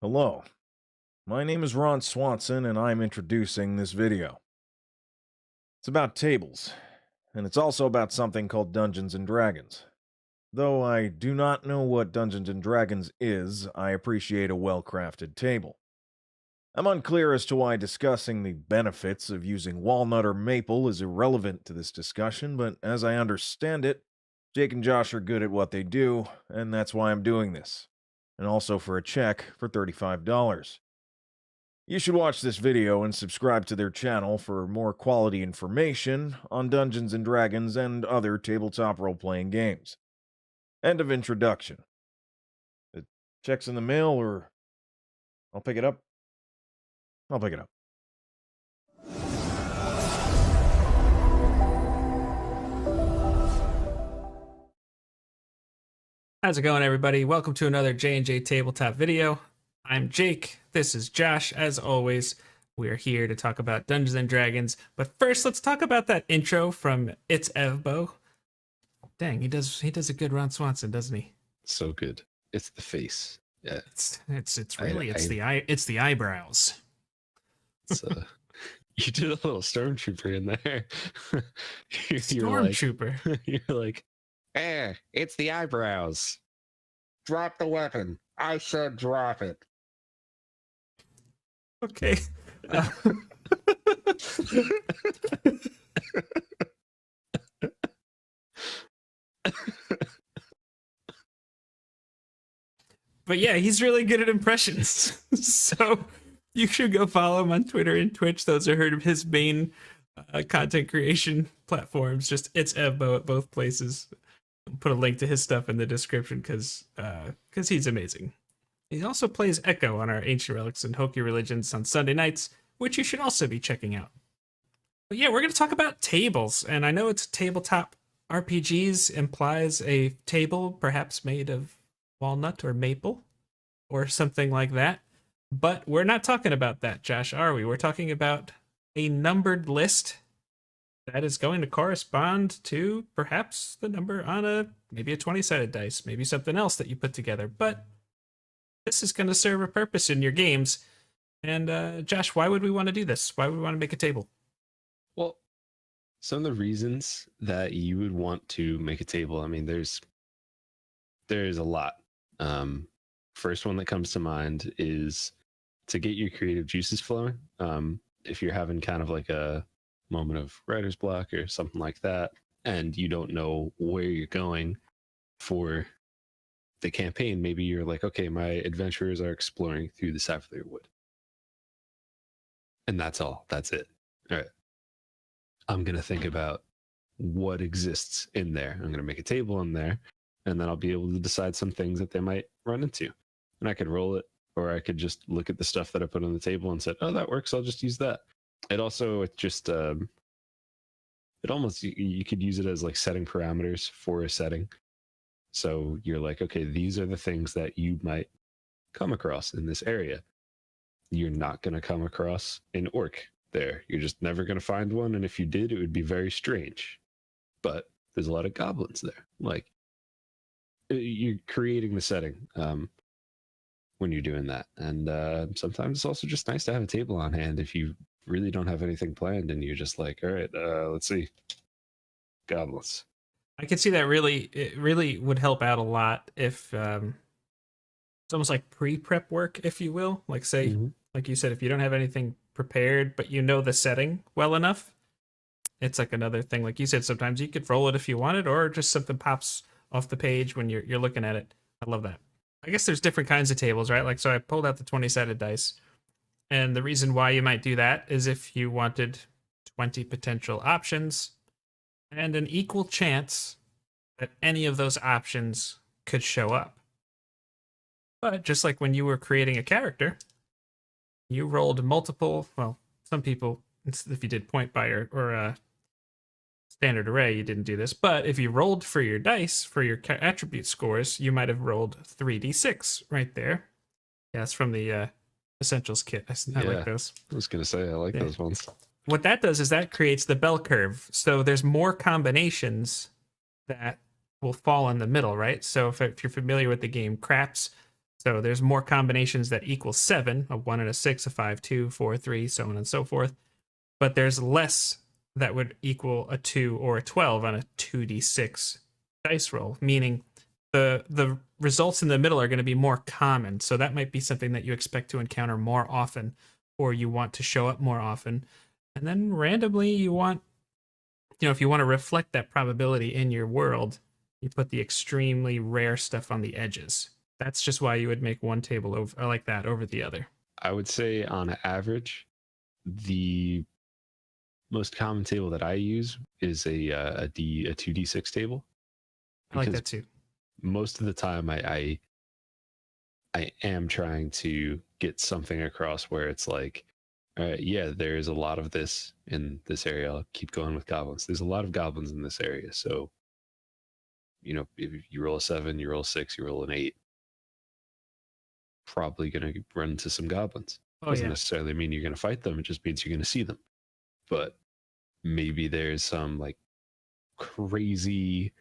Hello, my name is Ron Swanson and I'm introducing this video. It's about tables, and it's also about something called Dungeons and Dragons. Though I do not know what Dungeons and Dragons is, I appreciate a well-crafted table. I'm unclear as to why discussing the benefits of using walnut or maple is irrelevant to this discussion, but as I understand it, Jake and Josh are good at what they do, and that's why I'm doing this. And also for a check for $35. You should watch this video and subscribe to their channel for more quality information on Dungeons and Dragons and other tabletop role-playing games. End of introduction. The check's in the mail, or I'll pick it up? I'll pick it up. How's it going, everybody? Welcome to another JNJtabletop video. I'm Jake. This is Josh. As always, we're here to talk about Dungeons and Dragons. But first, let's talk about that intro from It's Evbo. Dang, he does a good Ron Swanson, doesn't he? So good. It's the face. Yeah. It's the eyebrows. It's, you did a little stormtrooper in there. Stormtrooper. You're like, it's the eyebrows. Drop the weapon. I said drop it. Okay. But yeah, he's really good at impressions. So you should go follow him on Twitter and Twitch. Those are his main content creation platforms. Just It's Evbo at both places. I'll put a link to his stuff in the description because he's amazing. He also plays Echo on our Ancient Relics and Hoki Religions on Sunday nights, which you should also be checking out. But yeah, we're going to talk about tables, and I know it's tabletop RPGs implies a table perhaps made of walnut or maple or something like that. But we're not talking about that, Josh, are we? We're talking about a numbered list that is going to correspond to perhaps the number on maybe a 20-sided dice, maybe something else that you put together. But this is going to serve a purpose in your games. And Josh, why would we want to do this? Why would we want to make a table? Well, some of the reasons that you would want to make a table, I mean, there's a lot. First one that comes to mind is to get your creative juices flowing. If you're having kind of like a moment of writer's block or something like that, and you don't know where you're going for the campaign, maybe you're like, okay, my adventurers are exploring through the Sapphire Wood. And that's all. That's it. All right. I'm going to think about what exists in there. I'm going to make a table in there, and then I'll be able to decide some things that they might run into. And I could roll it, or I could just look at the stuff that I put on the table and said, oh, that works. I'll just use that. It just, it almost, you could use it as like setting parameters for a setting. So you're like, okay, these are the things that you might come across in this area. You're not going to come across an orc there. You're just never going to find one. And if you did, it would be very strange. But there's a lot of goblins there. Like, you're creating the setting when you're doing that. And sometimes it's also just nice to have a table on hand if you really don't have anything planned and you're just like, all right, let's see. Goblins. I can see that it really would help out a lot if it's almost like pre-prep work, if you will. Like say, like you said, if you don't have anything prepared, but you know the setting well enough, it's like another thing. Like you said, sometimes you could roll it if you wanted, or just something pops off the page when you're looking at it. I love that. I guess there's different kinds of tables, right? Like, so I pulled out the 20-sided dice. And the reason why you might do that is if you wanted 20 potential options and an equal chance that any of those options could show up. But just like when you were creating a character, you rolled multiple, well, some people, if you did point by or standard array, you didn't do this. But if you rolled for your dice, for your attribute scores, you might have rolled 3d6 right there. Yeah, it's from the Essentials kit. I like those. I was going to say, I like those ones. What that does is that creates the bell curve. So there's more combinations that will fall in the middle, right? So if you're familiar with the game Craps, So there's more combinations that equal 7, a 1 and a 6, a 5, 2, 4, 3, so on and so forth. But there's less that would equal a 2 or a 12 on a 2d6 dice roll, meaning the results in the middle are going to be more common. So that might be something that you expect to encounter more often, or you want to show up more often. And then randomly you want, if you want to reflect that probability in your world, you put the extremely rare stuff on the edges. That's just why you would make one table over like that over the other. I would say on average, the most common table that I use is a 2d6 table. I like that too. Most of the time I am trying to get something across where it's like, yeah, there's a lot of this in this area. I'll keep going with goblins. There's a lot of goblins in this area. So, if you roll a 7, you roll a 6, you roll an 8, probably going to run into some goblins. Doesn't necessarily mean you're going to fight them. It just means you're going to see them. But maybe there's some like crazy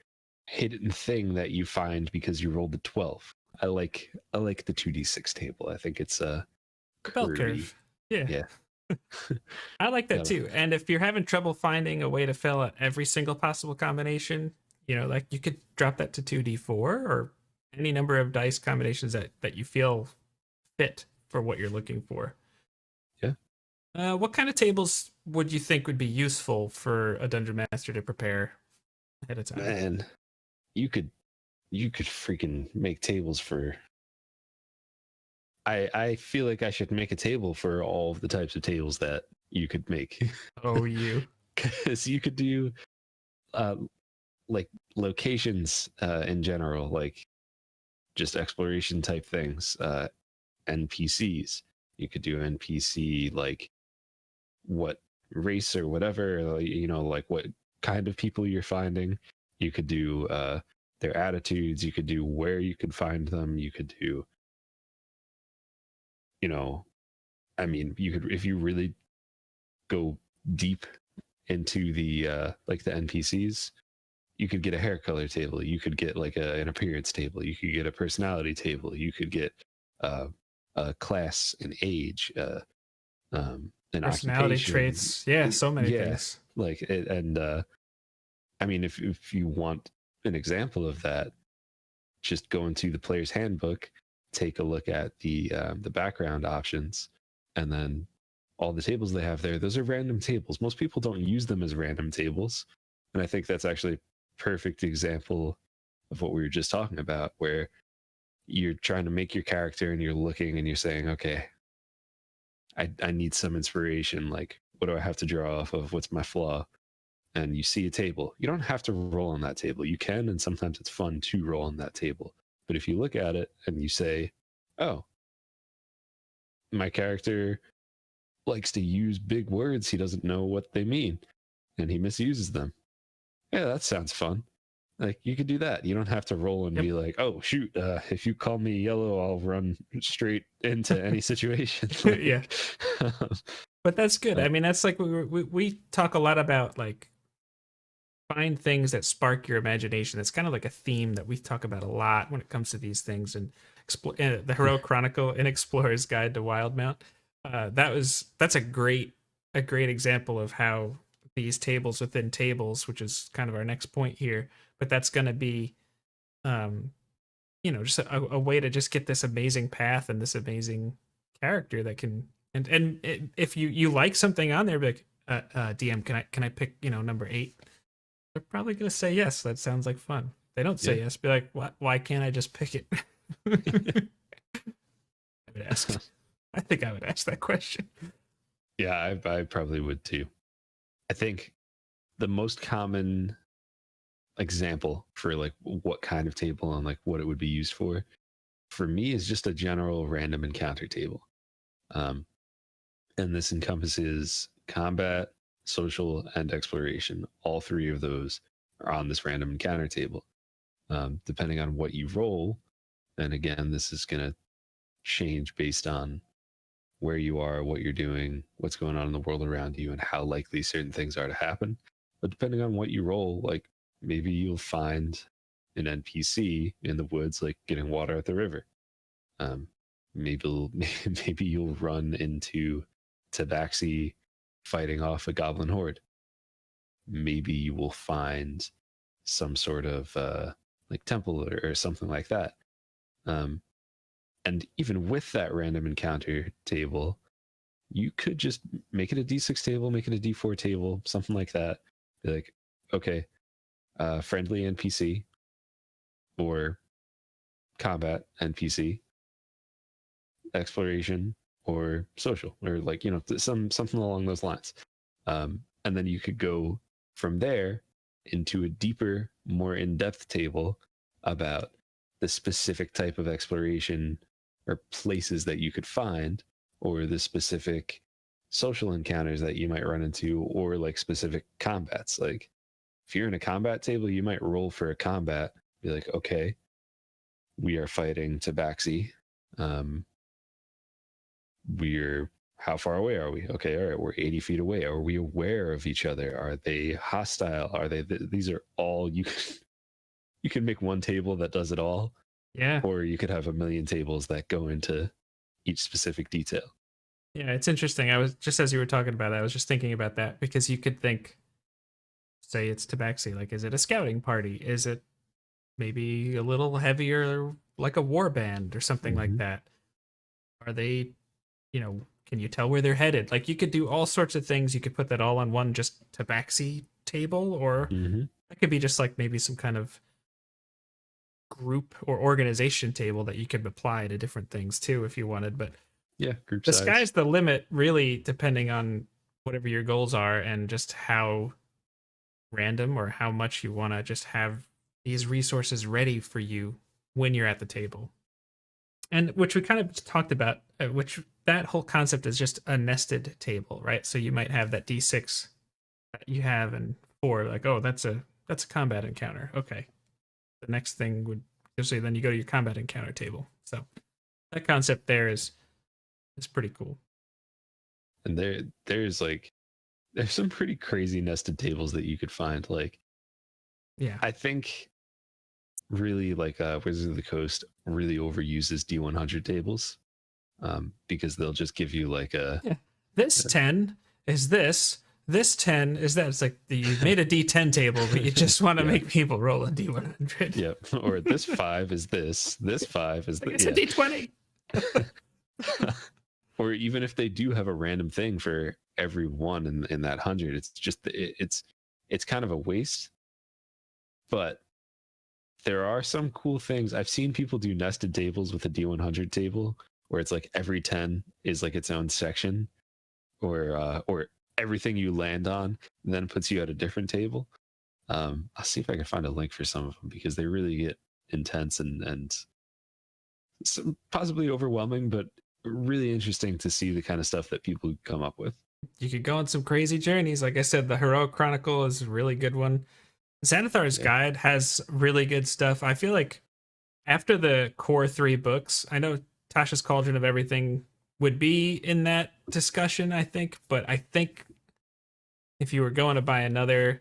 hidden thing that you find because you rolled a 12. I like the 2d6 table. I think it's a bell curve. Yeah. I like that too. And if you're having trouble finding a way to fill out every single possible combination, like you could drop that to 2d4 or any number of dice combinations that you feel fit for what you're looking for. Yeah. What kind of tables would you think would be useful for a dungeon master to prepare ahead of time? Man, you could freaking make tables for. I feel like I should make a table for all of the types of tables that you could make. Oh, you. Because you could do like locations in general, like just exploration type things, NPCs. You could do NPC like what race or whatever, like what kind of people you're finding. You could do their attitudes. You could do where you could find them. You could do, you could, if you really go deep into the like the NPCs, you could get a hair color table. You could get like an appearance table. You could get a personality table. You could get a class and age, an personality occupation. Traits. Yeah, so many things. Like it, and if you want an example of that, just go into the player's handbook, take a look at the background options, and then all the tables they have there, those are random tables. Most people don't use them as random tables. And I think that's actually a perfect example of what we were just talking about, where you're trying to make your character and you're looking and you're saying, okay, I need some inspiration. Like, what do I have to draw off of? What's my flaw? And you see a table. You don't have to roll on that table. You can, and sometimes it's fun to roll on that table. But if you look at it and you say, oh, my character likes to use big words, he doesn't know what they mean, and he misuses them. Yeah, that sounds fun. Like, you could do that. You don't have to roll and be like, oh, shoot, if you call me yellow, I'll run straight into any situation. Like, yeah. But that's good. I mean, that's like we talk a lot about, like, find things that spark your imagination. It's kind of like a theme that we talk about a lot when it comes to these things. And the Heroic Chronicle, An Explorer's Guide to Wildmount. That's a great example of how these tables within tables, which is kind of our next point here, but that's going to be, just a way to just get this amazing path and this amazing character that can, and if you like something on there, like, DM, can I pick, number 8? They're probably going to say yes. That sounds like fun. They don't say yes. Be like, why can't I just pick it? I would ask. I think I would ask that question. Yeah, I probably would too. I think the most common example for like what kind of table and like what it would be used for me is just a general random encounter table. And this encompasses combat, social, and exploration. All 3 of those are on this random encounter table. Depending on what you roll, and again, this is going to change based on where you are, what you're doing, what's going on in the world around you, and how likely certain things are to happen. But depending on what you roll, like maybe you'll find an NPC in the woods, like getting water at the river. Maybe maybe you'll run into Tabaxi fighting off a goblin horde. Maybe you will find some sort of like temple or something like that. And even with that random encounter table, you could just make it a D6 table, make it a D4 table, something like that. Be like, okay, friendly NPC or combat NPC, exploration or social, or like, you know, something along those lines. And then you could go from there into a deeper, more in-depth table about the specific type of exploration or places that you could find, or the specific social encounters that you might run into, or like specific combats. Like if you're in a combat table, you might roll for a combat, be like, okay, we are fighting Tabaxi. We're How far away are we? Okay, all right, we're 80 feet away. Are we aware of each other? Are they hostile? Are they? These are all you can. You can make one table that does it all, Yeah. or you could have a million tables that go into each specific detail. Yeah, it's interesting. I was just as you were talking about it, I was just thinking about that because you could think, say it's Tabaxi, like is it a scouting party? Is it maybe a little heavier like a war band or something like that? Are they, you know, can you tell where they're headed? Like you could do all sorts of things. You could put that all on one just Tabaxi table, or that could be just like maybe some kind of group or organization table that you could apply to different things too if you wanted. But yeah, group the size. sky's the limit, really, depending on whatever your goals are and just how random or how much you want to just have these resources ready for you when you're at the table. And which we kind of talked about, which that whole concept is just a nested table, right? So you might have that D6 that you have and 4, like, oh, that's a combat encounter. Okay. The next thing would usually then you go to your combat encounter table. So that concept there is pretty cool. And there's some pretty crazy nested tables that you could find. Like, yeah, I think really like Wizards of the Coast really overuses D100 tables, because they'll just give you like this 10 is this 10 is that. It's like you made a D10 table, but you just want to make people roll a D100. Yep. Or this 5 is this 5 is like it's a D20. Or even if they do have a random thing for every one in that 100, it's just it's kind of a waste. But there are some cool things. I've seen people do nested tables with a D100 table where it's like every 10 is like its own section, or everything you land on then puts you at a different table. I'll see if I can find a link for some of them because they really get intense and some possibly overwhelming, but really interesting to see the kind of stuff that people come up with. You could go on some crazy journeys. Like I said, the Heroic Chronicle is a really good one. Xanathar's Guide has really good stuff. I feel like after the core 3 books, I know Tasha's Cauldron of Everything would be in that discussion, I think, but I think if you were going to buy another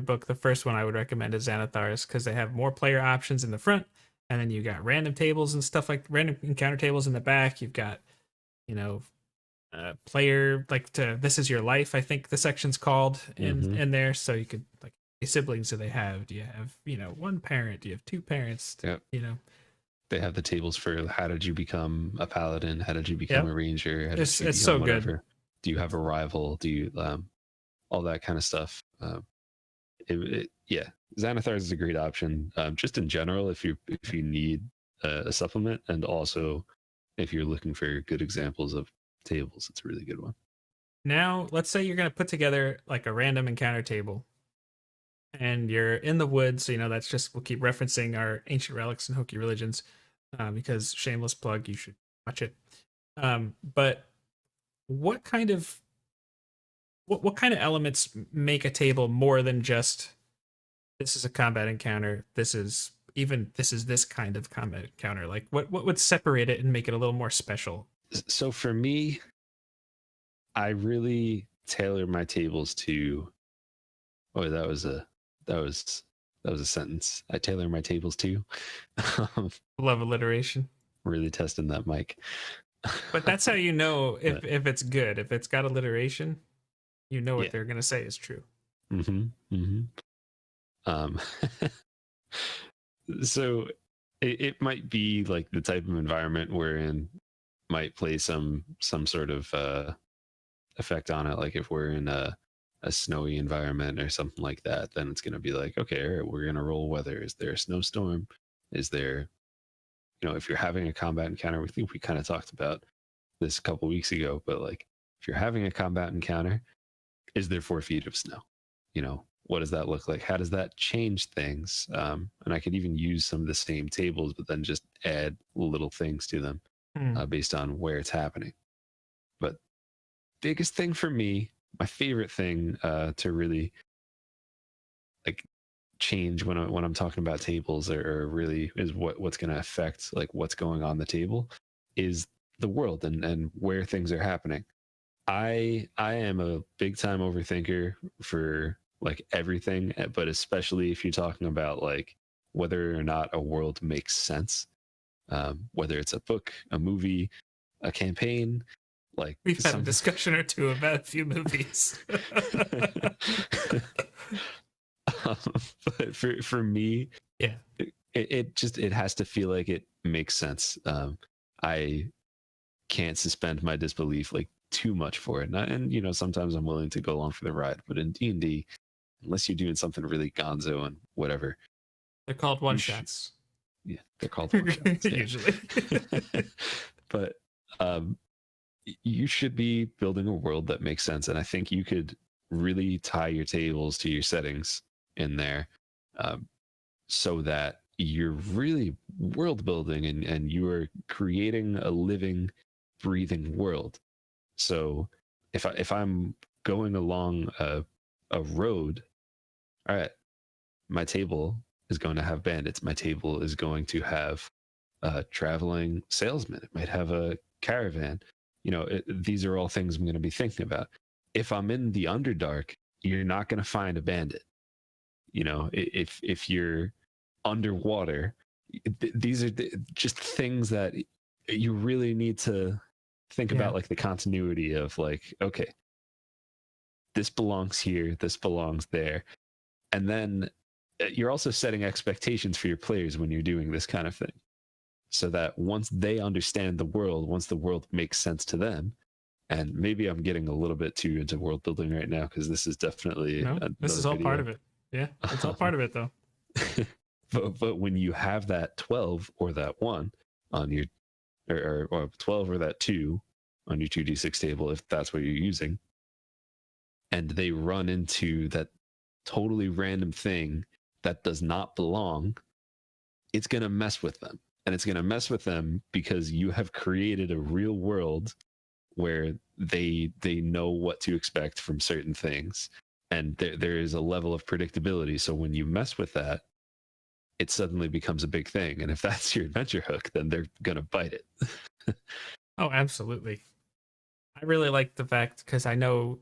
book, the first one I would recommend is Xanathar's, because they have more player options in the front, and then you got random tables and stuff, like random encounter tables in the back. You've got, you know, player like to This Is Your Life, I think the section's called in there, so you could like, how many siblings do they have? Do you have, you know, one parent? Do you have 2 parents? Yep. You know, they have the tables for how did you become a paladin? How did you become a ranger? How did you it's so whatever? good. Do you have a rival? Do you all that kind of stuff? Yeah, Xanathars is a great option. Just in general, if you need a supplement, and also if you're looking for good examples of tables, it's a really good one. Now, let's say you're going to put together like a random encounter table, and you're in the woods. So, you know, that's just, we'll keep referencing our Ancient Relics and Hokey Religions, because shameless plug, you should watch it. But what kind of elements make a table more than just this is a combat encounter, this is this kind of combat encounter? Like what would separate it and make it a little more special? So for me, I really tailor my tables to that was a sentence. I tailor my tables to Love alliteration. really testing that mic. But that's how you know But- if it's good. If it's got alliteration, you know what Yeah. they're gonna say is true. Um, so it might be like the type of environment we're in might play some sort of effect on it. Like if we're in a snowy environment or something like that, then it's going to be like, okay, all right, we're going to roll weather. Is there a snowstorm? Is there, if you're having a combat encounter, we think we kind of talked about this a couple weeks ago, but like if you're having a combat encounter, is there 4 feet of snow? What does that look like? How does that change things? And I could even use some of the same tables, but then just add little things to them based on where it's happening. But biggest thing for me, my favorite thing to really like change when I'm talking about tables, or really is what's going to affect like what's going on the table, is the world and where things are happening. I am a big time overthinker for like everything, but especially if you're talking about like whether or not a world makes sense, whether it's a book, a movie, a campaign. Like We've had a discussion or two about a few movies. But for me, yeah, it has to feel like it makes sense. I can't suspend my disbelief like too much for it. And sometimes I'm willing to go along for the ride, but in D&D, unless you're doing something really gonzo and whatever, they're called one shots. Yeah, they're called one shots usually. But you should be building a world that makes sense, and I think you could really tie your tables to your settings in there, so that you're really world building and you are creating a living, breathing world. So if I'm going along a road, all right, my table is going to have bandits. My table is going to have a traveling salesman. It might have a caravan. These are all things I'm going to be thinking about. If I'm in the Underdark, you're not going to find a bandit. If you're underwater, these are just things that you really need to think about, like the continuity of like, okay, this belongs here, this belongs there. And then you're also setting expectations for your players when you're doing this kind of thing, so that once they understand the world, once the world makes sense to them, and maybe I'm getting a little bit too into world building right now, because this is definitely this is all video. part of it. Yeah, it's all part of it though. but when you have that 12 or that 1 on your or 12 or that 2 on your 2d6 table, if that's what you're using, and they run into that totally random thing that does not belong, it's going to mess with them. And it's going to mess with them because you have created a real world where they know what to expect from certain things, and there is a level of predictability. So when you mess with that, it suddenly becomes a big thing. And if that's your adventure hook, then they're going to bite it. Oh, absolutely. I really like the fact, because I know,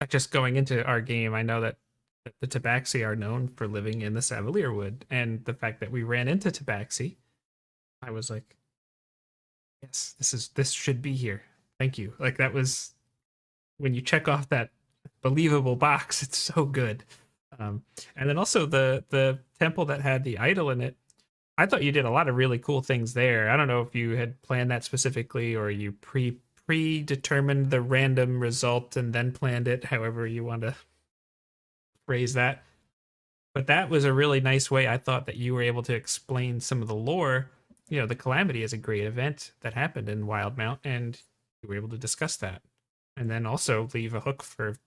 just going into our game, I know that the Tabaxi are known for living in the Savalier Wood, and the fact that we ran into Tabaxi, I was like, yes, this should be here. Thank you. Like, that was, when you check off that believable box, it's so good. And then also the temple that had the idol in it, I thought you did a lot of really cool things there. I don't know if you had planned that specifically, or you predetermined the random result and then planned it, however you want to phrase that. But that was a really nice way, I thought, that you were able to explain some of the lore. The Calamity is a great event that happened in Wildmount, and you were able to discuss that. And then also leave a hook for,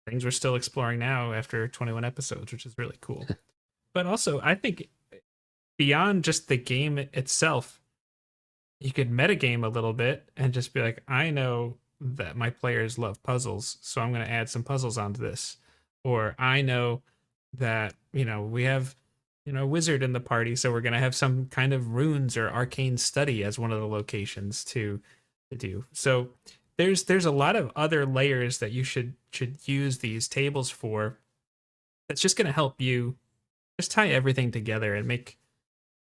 things we're still exploring now after 21 episodes, which is really cool. But also, I think beyond just the game itself, you could metagame a little bit and just be like, I know that my players love puzzles, so I'm going to add some puzzles onto this. Or I know that, we have, a wizard in the party, so we're going to have some kind of runes or arcane study as one of the locations to do. So there's a lot of other layers that you should use these tables for. That's just going to help you just tie everything together and make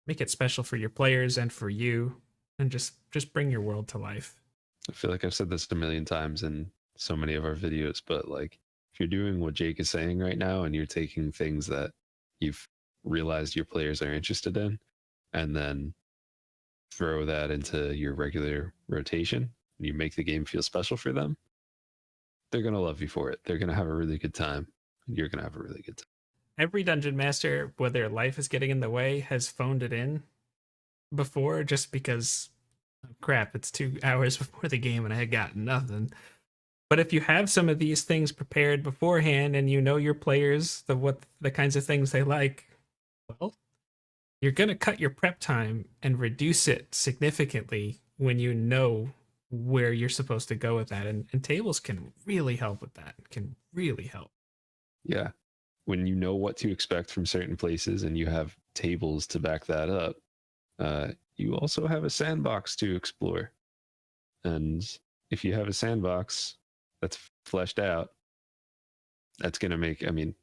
make it special for your players and for you, and just bring your world to life. I feel like I've said this a million times in so many of our videos, but like if you're doing what Jake is saying right now and you're taking things that you've realized your players are interested in and then throw that into your regular rotation and you make the game feel special for them, they're going to love you for it. They're going to have a really good time. You're going to have a really good time. Every dungeon master, whether life is getting in the way, has phoned it in before just because, oh, crap, it's 2 hours before the game and I had got nothing. But if you have some of these things prepared beforehand and you know your players, the kinds of things they like, well, you're going to cut your prep time and reduce it significantly when you know where you're supposed to go with that. And tables can really help with that. Can really help. Yeah. When you know what to expect from certain places and you have tables to back that up, you also have a sandbox to explore. And if you have a sandbox that's fleshed out, that's going to make, I mean,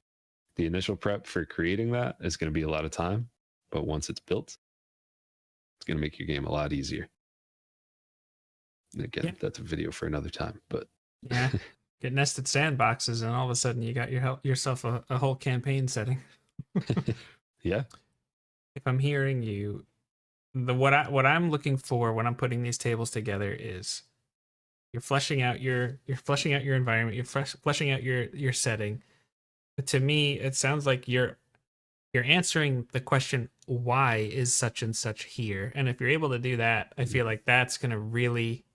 the initial prep for creating that is going to be a lot of time. But once it's built, it's going to make your game a lot easier. And again, that's a video for another time. But yeah, get nested sandboxes, and all of a sudden you got yourself a whole campaign setting. Yeah. If I'm hearing you, what I'm looking for when I'm putting these tables together is you're fleshing out your environment, you're fleshing out your setting. But to me, it sounds like you're answering the question, why is such and such here? And if you're able to do that, I feel like that's going to really,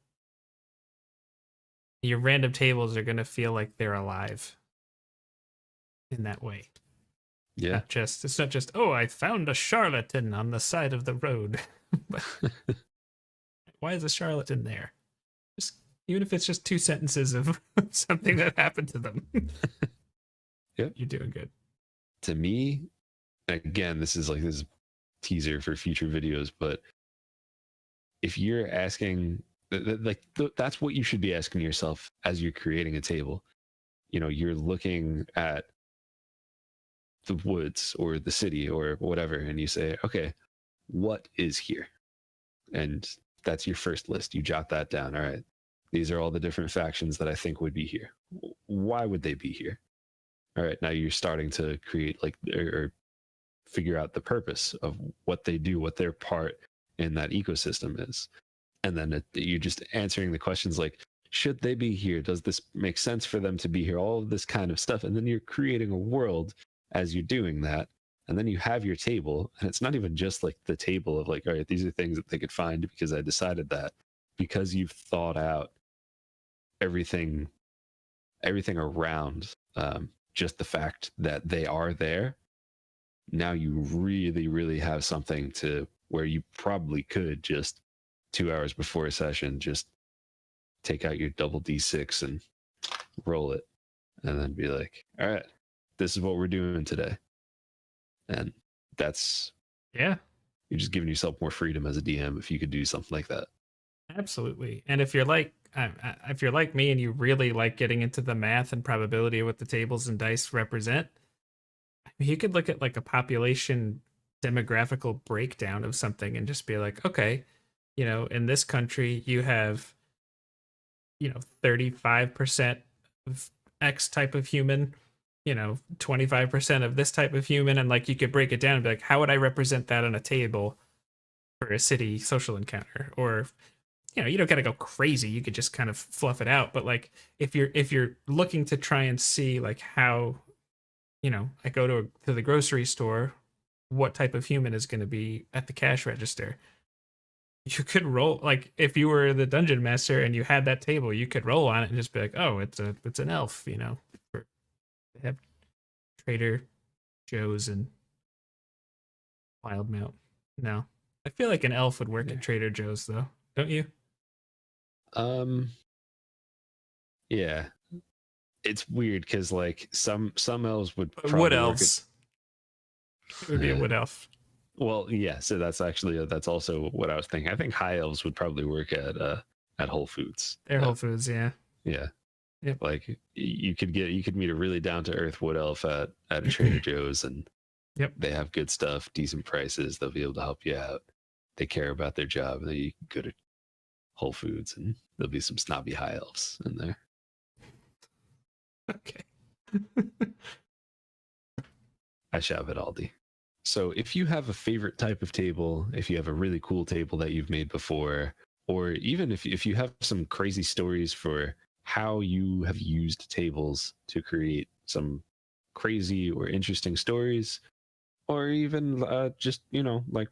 your random tables are going to feel like they're alive in that way. Yeah. It's not just, oh, I found a charlatan on the side of the road. But why is a charlatan there? Just, even if it's just 2 sentences of something that happened to them. Yep. You're doing good. To me, again, this is teaser for future videos, but if you're asking, that's what you should be asking yourself as you're creating a table. You know, you're looking at the woods or the city or whatever, and you say, okay, what is here? And that's your first list. You jot that down. All right, these are all the different factions that I think would be here. Why would they be here? All right, now you're starting to create or figure out the purpose of what they do, what their part in that ecosystem is. And then you're just answering the questions like, should they be here? Does this make sense for them to be here? All of this kind of stuff. And then you're creating a world as you're doing that. And then you have your table. And it's not even just like the table of like, all right, these are things that they could find because I decided that. Because you've thought out everything around just the fact that they are there. Now you really, really have something to where you probably could just 2 hours before a session, just take out your double D6 and roll it and then be like, all right, this is what we're doing today. And that's, yeah, you're just giving yourself more freedom as a DM if you could do something like that. Absolutely. And if you're like me and you really like getting into the math and probability of what the tables and dice represent, you could look at like a population demographical breakdown of something and just be like, okay, in this country you have 35% of X type of human, 25% of this type of human, and like you could break it down and be like, how would I represent that on a table for a city social encounter? Or you don't gotta go crazy, you could just kind of fluff it out. But like if you're looking to try and see like how, I go to the grocery store, what type of human is going to be at the cash register, you could roll, like if you were the dungeon master and you had that table, you could roll on it and just be like, oh, it's an elf, they have Trader Joe's and Wildmount. No, I feel like an elf would work at Trader Joe's though, don't you? Yeah, it's weird because like some elves would probably wood elves. It would be a wood elf. Well, yeah. So that's actually that's also what I was thinking. I think high elves would probably work at Whole Foods. They're Whole Foods, yeah. Yeah. Yep. Like you could meet a really down to earth wood elf at a Trader Joe's, and Yep. They have good stuff, decent prices. They'll be able to help you out. They care about their job. They go to Whole Foods, and there'll be some snobby high elves in there. Okay. I shop at Aldi. So if you have a favorite type of table, if you have a really cool table that you've made before, or even if you have some crazy stories for how you have used tables to create some crazy or interesting stories, or even just, like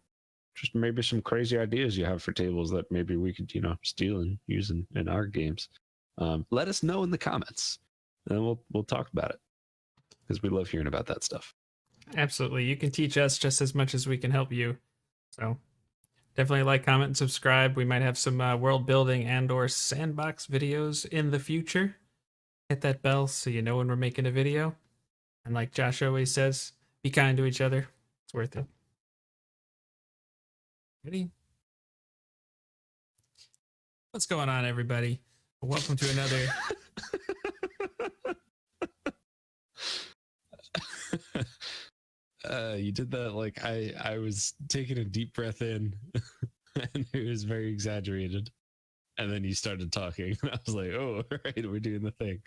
just maybe some crazy ideas you have for tables that maybe we could, steal and use in our games, let us know in the comments, and we'll talk about it, because we love hearing about that stuff. Absolutely. You can teach us just as much as we can help you. So definitely like, comment, and subscribe. We might have some world building and or sandbox videos in the future. Hit that bell so you know when we're making a video. And like Josh always says, be kind to each other. It's worth it. Ready? What's going on, everybody? Welcome to another... You did that like I was taking a deep breath in and it was very exaggerated, and then you started talking and I was like, oh, all right, we're doing the thing.